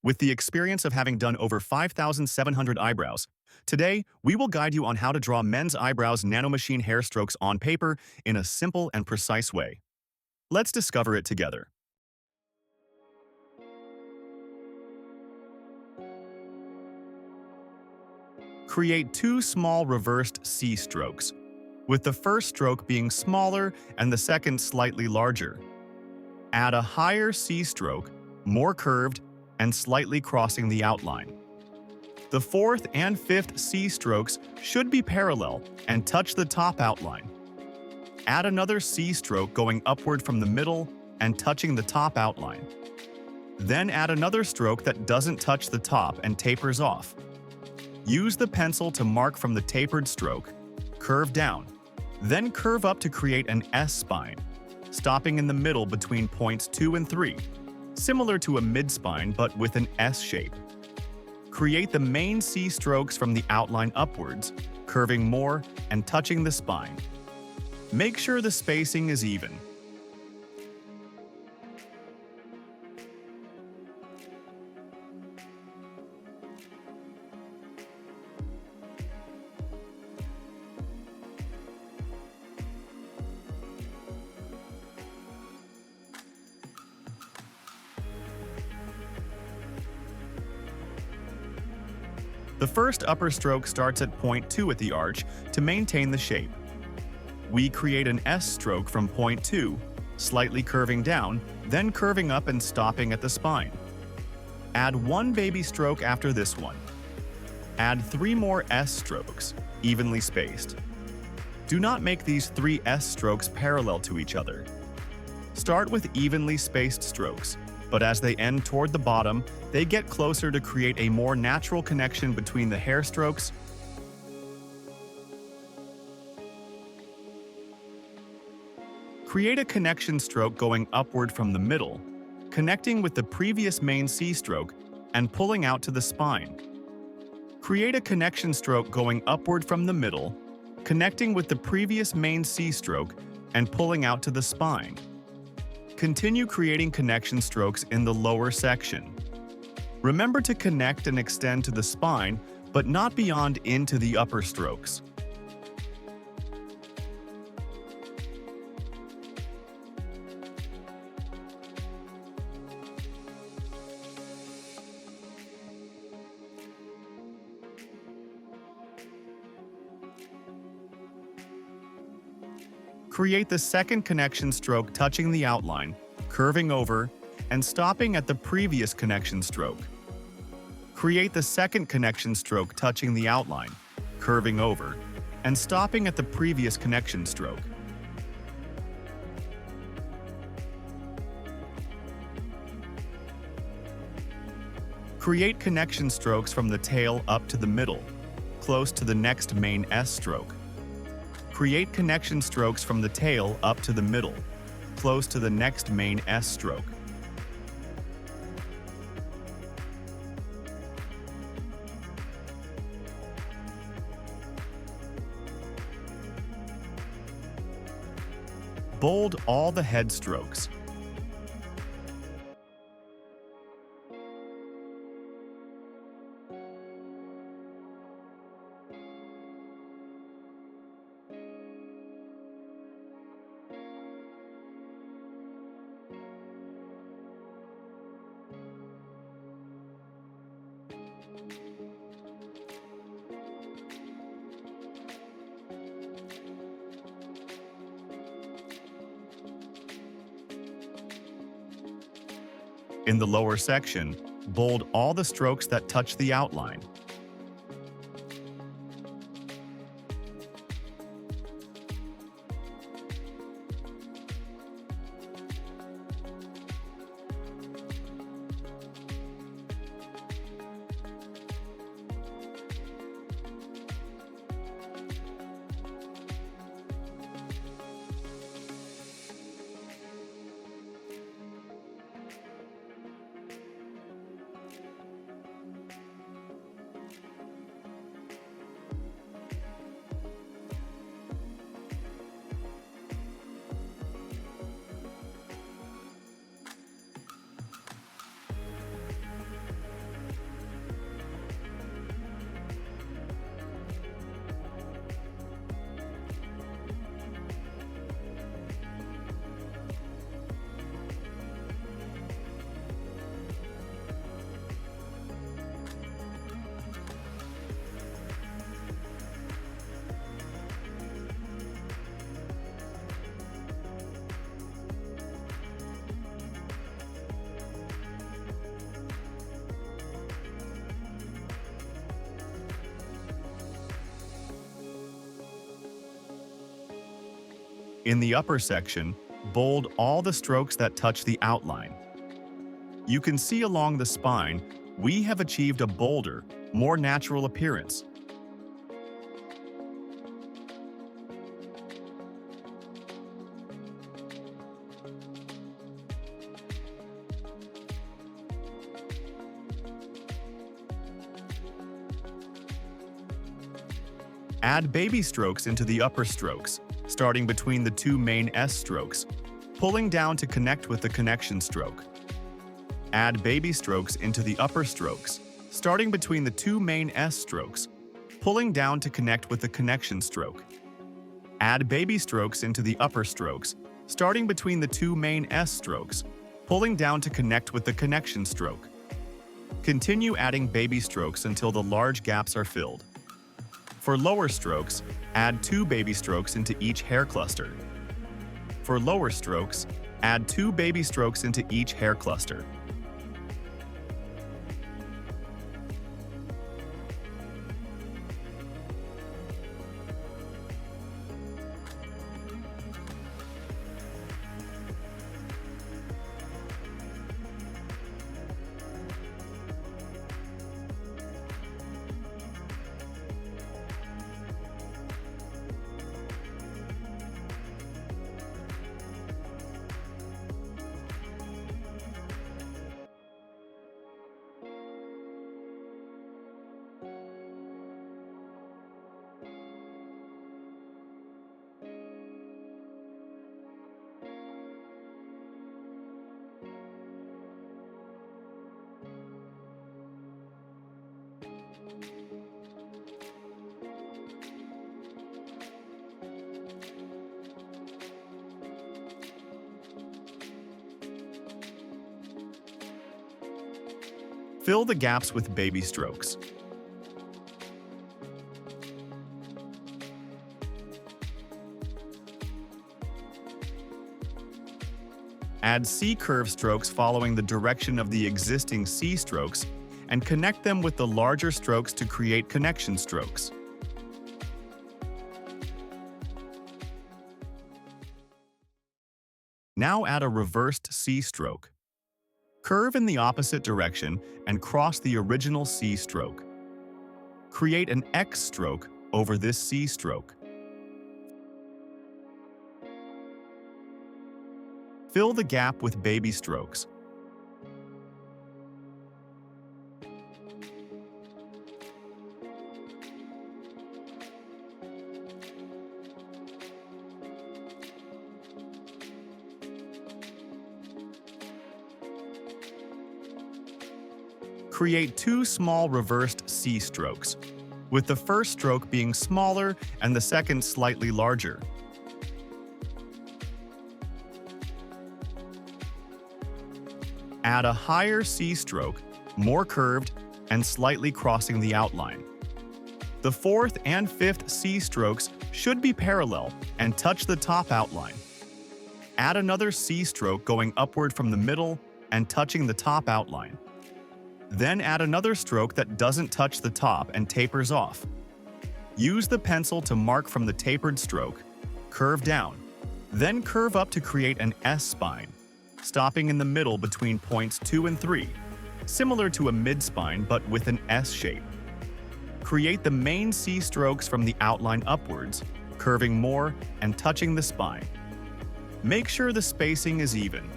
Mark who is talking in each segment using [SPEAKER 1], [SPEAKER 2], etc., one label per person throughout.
[SPEAKER 1] With the experience of having done over 5,700 eyebrows, today we will guide you on how to draw men's eyebrows nanomachine hair strokes on paper in a simple and precise way. Let's discover it together. Create two small reversed C strokes, with the first stroke being smaller and the second slightly larger. Add a higher C stroke, more curved, and slightly crossing the outline. The fourth and fifth C strokes should be parallel and touch the top outline. Add another C stroke going upward from the middle and touching the top outline. Then add another stroke that doesn't touch the top and tapers off. Use the pencil to mark from the tapered stroke, curve down, then curve up to create an S spine, stopping in the middle between points 2 and 3, similar to a mid-spine but with an S shape. Create the main C strokes from the outline upwards, curving more and touching the spine. Make sure the spacing is even. The first upper stroke starts at point 2 at the arch to maintain the shape. We create an S stroke from point 2, slightly curving down, then curving up and stopping at the spine. Add one baby stroke after this one. Add 3 more S strokes, evenly spaced. Do not make these 3 S strokes parallel to each other. Start with evenly spaced strokes, but as they end toward the bottom, they get closer to create a more natural connection between the hair strokes. Create a connection stroke going upward from the middle, connecting with the previous main C stroke and pulling out to the spine. Create a connection stroke going upward from the middle, connecting with the previous main C stroke and pulling out to the spine. Continue creating connection strokes in the lower section. Remember to connect and extend to the spine, but not beyond into the upper strokes. Create the second connection stroke touching the outline, curving over, and stopping at the previous connection stroke. Create the second connection stroke touching the outline, curving over, and stopping at the previous connection stroke. Create connection strokes from the tail up to the middle, close to the next main S stroke. Create connection strokes from the tail up to the middle, close to the next main S stroke. Bold all the head strokes. In the lower section, bold all the strokes that touch the outline. In the upper section, bold all the strokes that touch the outline. You can see along the spine, we have achieved a bolder, more natural appearance. Add baby strokes into the upper strokes, starting between the two main S strokes, pulling down to connect with the connection stroke. Add baby strokes into the upper strokes, starting between the two main S strokes, pulling down to connect with the connection stroke. Add baby strokes into the upper strokes, starting between the two main S strokes, pulling down to connect with the connection stroke. Continue adding baby strokes until the large gaps are filled. For lower strokes, add 2 baby strokes into each hair cluster. For lower strokes, add 2 baby strokes into each hair cluster. Fill the gaps with baby strokes. Add C-curve strokes following the direction of the existing C strokes and connect them with the larger strokes to create connection strokes. Now add a reversed C stroke. Curve in the opposite direction and cross the original C stroke. Create an X stroke over this C stroke. Fill the gap with baby strokes. Create 2 small reversed C strokes, with the first stroke being smaller and the second slightly larger. Add a higher C stroke, more curved, and slightly crossing the outline. The 4th and 5th C strokes should be parallel and touch the top outline. Add another C stroke going upward from the middle and touching the top outline. Then add another stroke that doesn't touch the top and tapers off. Use the pencil to mark from the tapered stroke, curve down, then curve up to create an S spine, stopping in the middle between points 2 and 3, similar to a mid-spine but with an S shape. Create the main C strokes from the outline upwards, curving more and touching the spine. Make sure the spacing is even.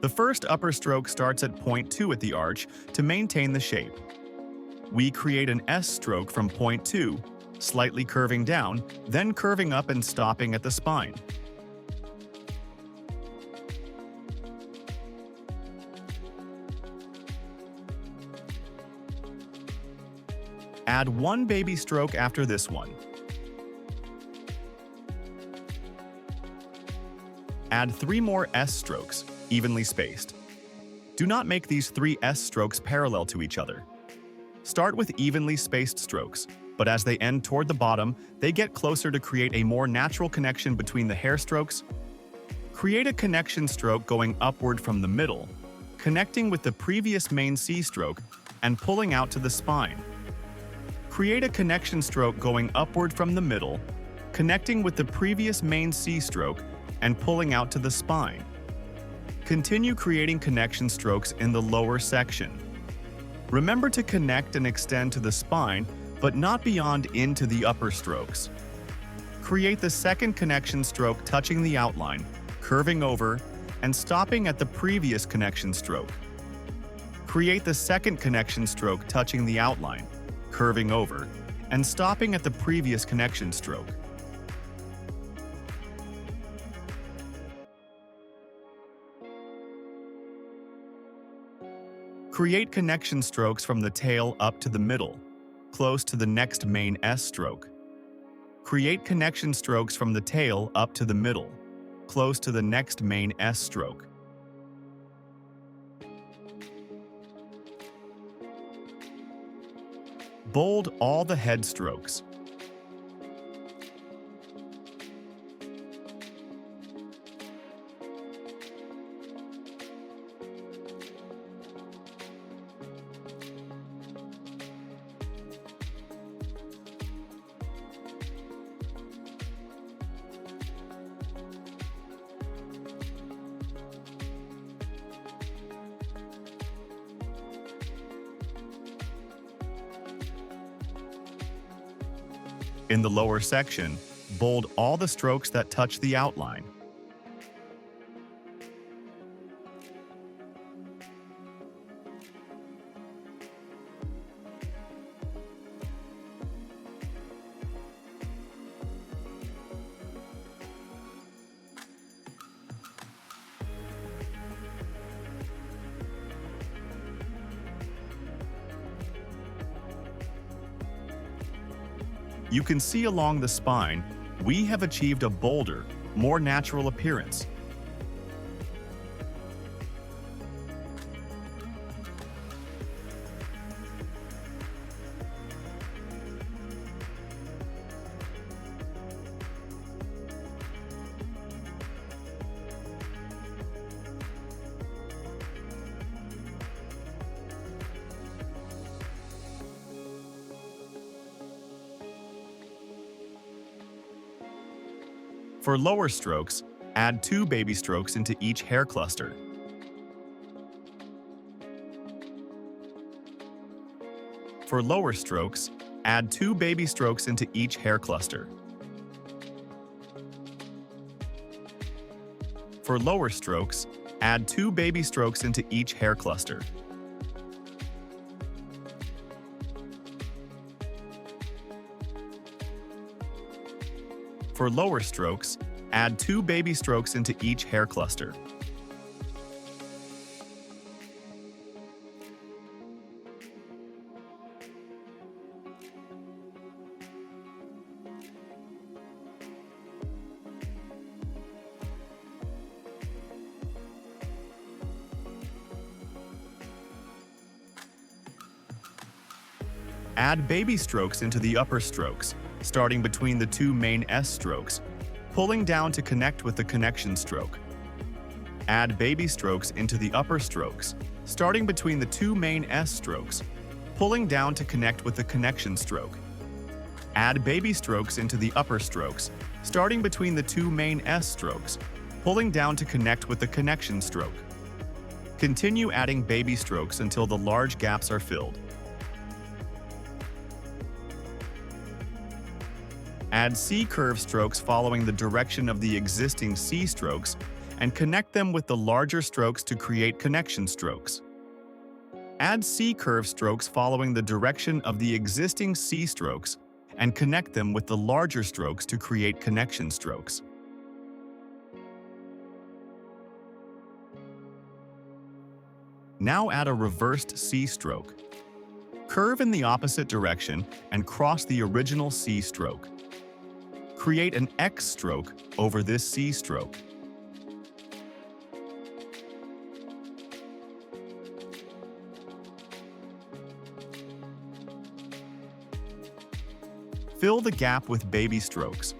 [SPEAKER 1] The first upper stroke starts at point 2 at the arch to maintain the shape. We create an S stroke from point 2, slightly curving down, then curving up and stopping at the spine. Add 1 baby stroke after this one. Add 3 more S strokes, evenly spaced. Do not make these 3 S strokes parallel to each other. Start with evenly spaced strokes, but as they end toward the bottom, they get closer to create a more natural connection between the hair strokes. Create a connection stroke going upward from the middle, connecting with the previous main C stroke and pulling out to the spine. Create a connection stroke going upward from the middle, connecting with the previous main C stroke and pulling out to the spine. Continue creating connection strokes in the lower section. Remember to connect and extend to the spine, but not beyond into the upper strokes. Create the second connection stroke touching the outline, curving over, and stopping at the previous connection stroke. Create the second connection stroke touching the outline, curving over, and stopping at the previous connection stroke. Create connection strokes from the tail up to the middle, close to the next main S stroke. Create connection strokes from the tail up to the middle, close to the next main S stroke. Bold all the head strokes. In the lower section, bold all the strokes that touch the outline. You can see along the spine, we have achieved a bolder, more natural appearance. For lower strokes, add 2 baby strokes into each hair cluster. For lower strokes, add 2 baby strokes into each hair cluster. For lower strokes, add 2 baby strokes into each hair cluster. For lower strokes, add 2 baby strokes into each hair cluster. Add baby strokes into the upper strokes, starting between the 2 main S strokes, pulling down to connect with the connection stroke. Add baby strokes into the upper strokes, starting between the 2 main S strokes, pulling down to connect with the connection stroke. Add baby strokes into the upper strokes, starting between the 2 main S strokes, pulling down to connect with the connection stroke. Continue adding baby strokes until the large gaps are filled. Add C-curve strokes following the direction of the existing C strokes and connect them with the larger strokes to create connection strokes. Add C-curve strokes following the direction of the existing C strokes and connect them with the larger strokes to create connection strokes. Now add a reversed C stroke. Curve in the opposite direction and cross the original C stroke. Create an X stroke over this C stroke. Fill the gap with baby strokes,